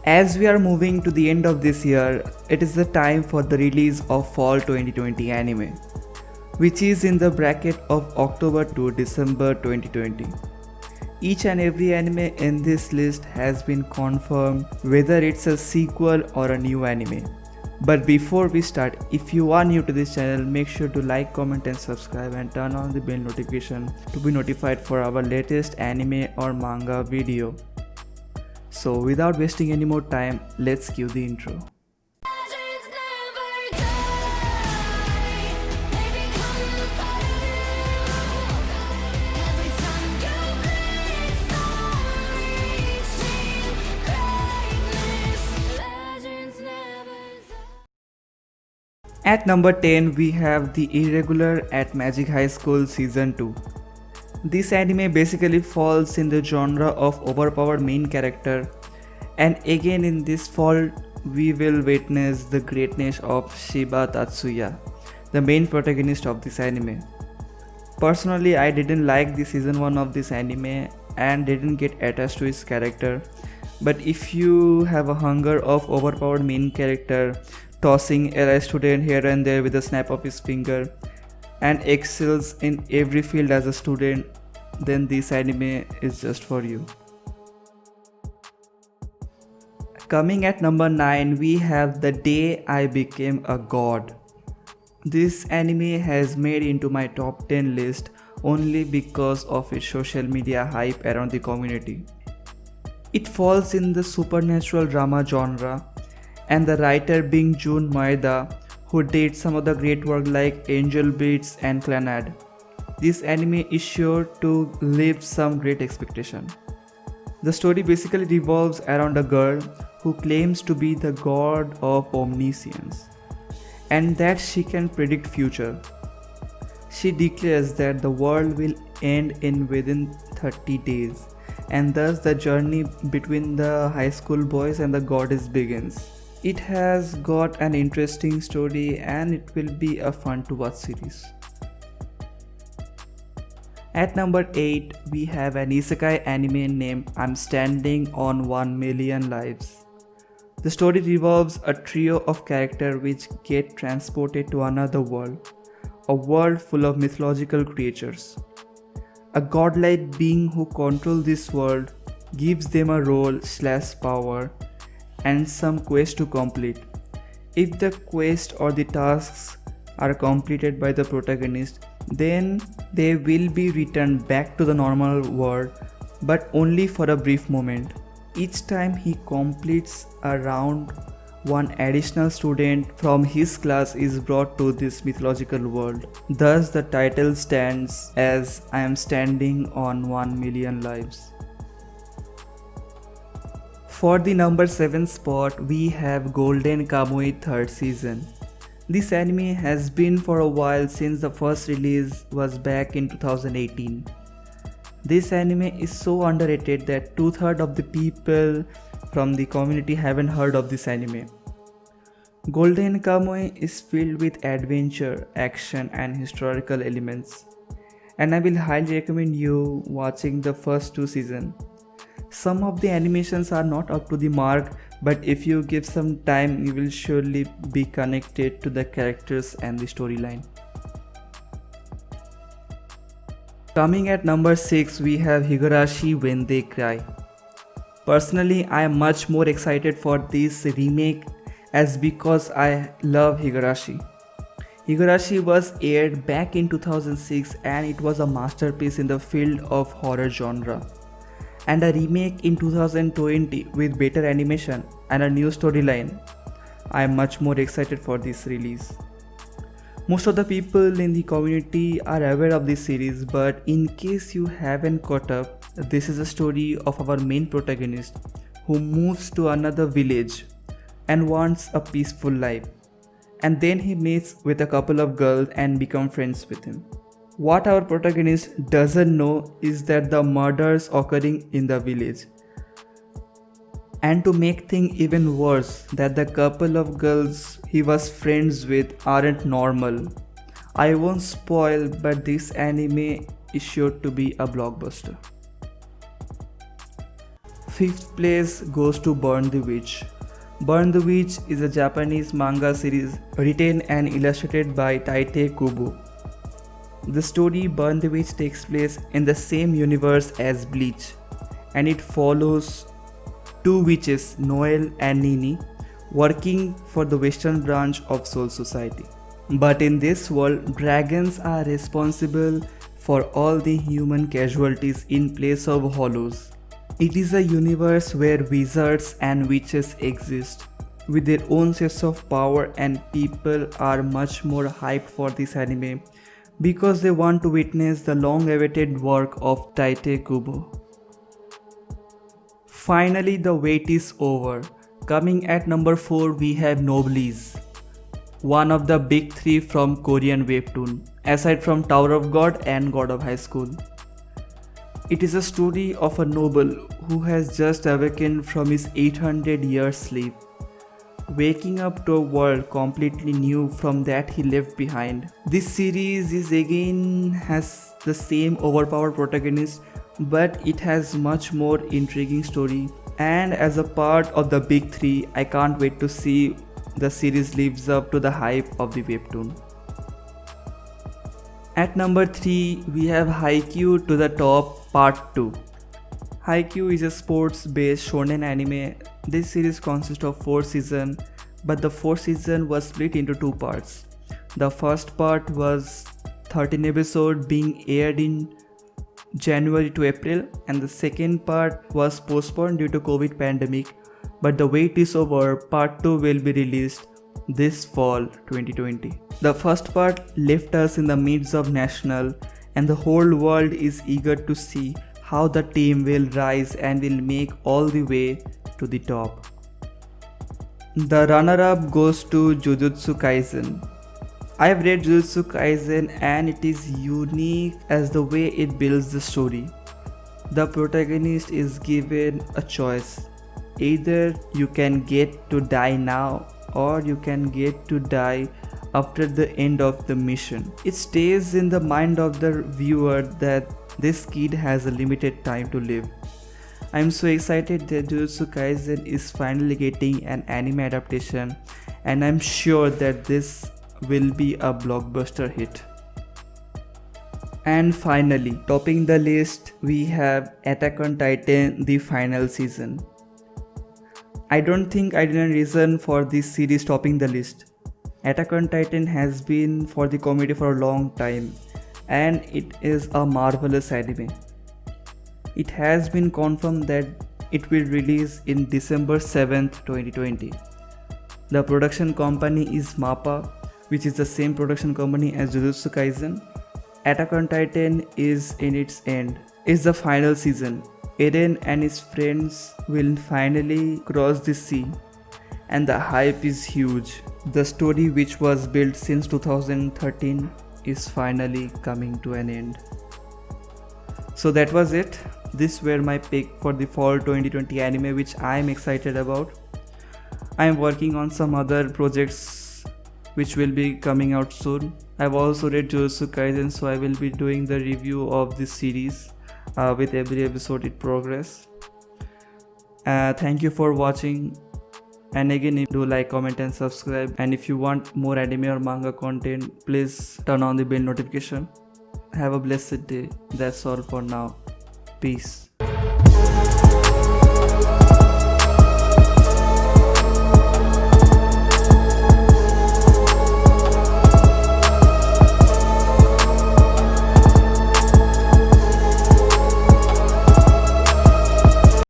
As we are moving to the end of this year, it is the time for the release of Fall 2020 anime, which is in the bracket of October to December 2020. Each and every anime in this list has been confirmed, whether it's a sequel or a new anime. But before we start, if you are new to this channel, make sure to like, comment and subscribe and turn on the bell notification to be notified for our latest anime or manga video. So without wasting any more time, let's cue the intro. At number 10, we have The Irregular at Magic High School Season 2. This anime basically falls in the genre of overpowered main character, and again in this fall we will witness the greatness of Shiba Tatsuya, the main protagonist of this anime. Personally, I didn't like the season 1 of this anime and didn't get attached to his character, but if you have a hunger of overpowered main character tossing LI student here and there with a snap of his finger and excels in every field as a student, then this anime is just for you. Coming at number 9, we have The Day I Became a God. This anime has made into my top 10 list only because of its social media hype around the community. It falls in the supernatural drama genre, and the writer being Jun Maeda, who did some of the great work like Angel Beats and Clannad. This anime is sure to leave some great expectation. The story basically revolves around a girl who claims to be the god of omniscience and that she can predict future. She declares that the world will end in within 30 days, and thus the journey between the high school boys and the goddess begins. It has got an interesting story and it will be a fun to watch series. At number 8, we have an isekai anime named I'm Standing on 1 Million Lives. The story revolves a trio of characters which get transported to another world, a world full of mythological creatures. A godlike being who controls this world gives them a role/power and some quest to complete. If the quest or the tasks are completed by the protagonist, then they will be returned back to the normal world, but only for a brief moment. Each time he completes a round, one additional student from his class is brought to this mythological world. Thus the title stands as I am standing on 1 million lives. For the number 7 spot, we have Golden Kamuy 3rd season. This anime has been for a while since the first release was back in 2018. This anime is so underrated that 2/3 of the people from the community haven't heard of this anime. Golden Kamuy is filled with adventure, action and historical elements, and I will highly recommend you watching the first 2 seasons. Some of the animations are not up to the mark, but if you give some time, you will surely be connected to the characters and the storyline. Coming at number 6, we have Higurashi When They Cry. Personally, I am much more excited for this remake as because I love Higurashi. Higurashi was aired back in 2006 and it was a masterpiece in the field of horror genre. And a remake in 2020 with better animation and a new storyline. I am much more excited for this release. Most of the people in the community are aware of this series, but in case you haven't caught up, this is a story of our main protagonist who moves to another village and wants a peaceful life. And then he meets with a couple of girls and become friends with him. What our protagonist doesn't know is that the murders occurring in the village. And to make things even worse, that the couple of girls he was friends with aren't normal. I won't spoil, but this anime is sure to be a blockbuster. Fifth place goes to Burn the Witch. Burn the Witch is a Japanese manga series written and illustrated by Tite Kubo. The story Burn the Witch takes place in the same universe as Bleach, and it follows two witches, Noelle and Nini, working for the Western branch of Soul Society. But in this world, dragons are responsible for all the human casualties in place of hollows. It is a universe where wizards and witches exist with their own sets of power, and people are much more hyped for this anime because they want to witness the long-awaited work of Tite Kubo. Finally, the wait is over. Coming at number 4, we have Noblesse, one of the big three from Korean webtoon, aside from Tower of God and God of High School. It is a story of a noble who has just awakened from his 800-year sleep, waking up to a world completely new from that he left behind. This series has the same overpowered protagonist, but it has much more intriguing story, and as a part of the big three, I can't wait to see the series lives up to the hype of the webtoon. At number 3, we have Haikyuu to the top part 2. Haikyuu is a sports-based shonen anime. This series consists of 4 seasons, but the 4th season was split into 2 parts. The first part was 13 episodes being aired in January to April, and the second part was postponed due to COVID pandemic, but the wait is over. Part 2 will be released this fall 2020. The first part left us in the midst of national, and the whole world is eager to see how the team will rise and will make all the way to the top. The runner-up goes to Jujutsu Kaisen. I've read Jujutsu Kaisen and it is unique as the way it builds the story. The protagonist is given a choice. Either you can get to die now or you can get to die after the end of the mission. It stays in the mind of the viewer that this kid has a limited time to live. I'm so excited that Jujutsu Kaisen is finally getting an anime adaptation, and I'm sure that this will be a blockbuster hit. And finally, topping the list, we have Attack on Titan, the final season. I don't think I did a reason for this series topping the list. Attack on Titan has been for the comedy for a long time, and it is a marvelous anime. It has been confirmed that it will release in December 7th, 2020. The production company is MAPPA, which is the same production company as Jujutsu Kaisen. Attack on Titan is in its end. It's the final season. Eren and his friends will finally cross the sea, and the hype is huge. The story, which was built since 2013, is finally coming to an end. So that was it. These were my pick for the fall 2020 anime, which I am excited about. I am working on some other projects which will be coming out soon. I've also read Jujutsu Kaisen, so I will be doing the review of this series with every episode in progress. Thank you for watching, and again, do like, comment and subscribe, and if you want more anime or manga content, please turn on the bell notification. Have a blessed day. That's all for now. Peace.